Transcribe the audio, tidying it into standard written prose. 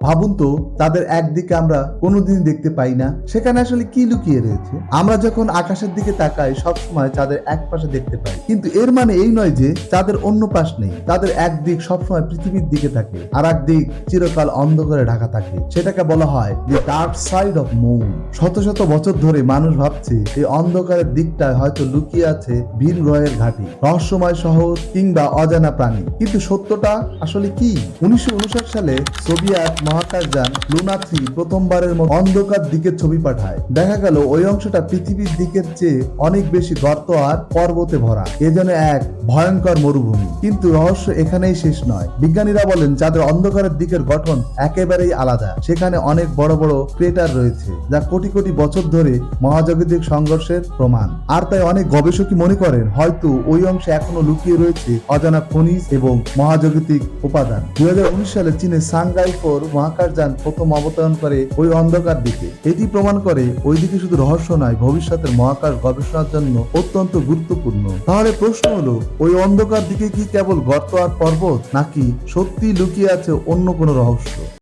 ভাবুন তো, তাদের একদিকে আমরা কোনোদিন দেখতে পাই না, সেখানে আসলে কি লুকিয়ে রয়েছে? আমরা যখন আকাশের দিকে তাকাই সবসময় চাঁদের এক পাশে দেখতে পাই, কিন্তু এর মানে এই নয় যে চাঁদের অন্য পাশ নেই। তাদের একদিক সবসময় পৃথিবীর দিকে থাকে, আর একদিক চিরকাল অন্ধকারে ঢাকা থাকে। সেটাকে বলা হয় দি ডার্ক সাইড অফ মুন। শত শত বছর ধরে মানুষ ভাবছে এই অন্ধকারের দিকটায় হয়তো লুকিয়ে আছে ভিন গ্রহের ঘাঁটি, রহস্যময় শহর কিংবা অজানা প্রাণী। কিন্তু সত্যটা আসলে কি? 1959 সালে সোভিয়েত মহাকাশযান লুনা 3 প্রথমবারের মতো অন্ধকার দিকের ছবি পাঠায়। দেখা গেল ওই অংশটা পৃথিবীর দিকের চেয়ে অনেক বেশি গর্ত আর পর্বতে ভরা। এ যেন এক ভয়ঙ্কর মরুভূমি। কিন্তু রহস্য এখানেই শেষ নয়। বিজ্ঞানীরা বলেন চাঁদের অন্ধকারের দিকের গঠন একেবারেই আলাদা। সেখানে অনেক বড় বড় ক্রেটার রয়েছে, যা কোটি কোটি বছর ধরে মহাজাগতিক সংঘর্ষের প্রমাণ। আর তাই অনেক গবেষকই মনে করেন হয়তো ওই অংশে এখনো লুকিয়ে রয়েছে অজানা খনিজ এবং মহাজাগতিক উপাদান। 2019 সালে চীনের সাংহাই 4 মহাকাশযান প্রথম অবতরণ করে ওই অন্ধকার দিকে। এটি প্রমাণ করে ওই দিকে শুধু রহস্য নয়, ভবিষ্যতের মহাকাশ গবেষণার জন্য অত্যন্ত গুরুত্বপূর্ণ। তাহলে প্রশ্ন হলো, ওই অন্ধকার দিকে কি কেবল গর্ত আর পর্বত, নাকি সত্যি লুকিয়ে আছে অন্য কোনো রহস্য?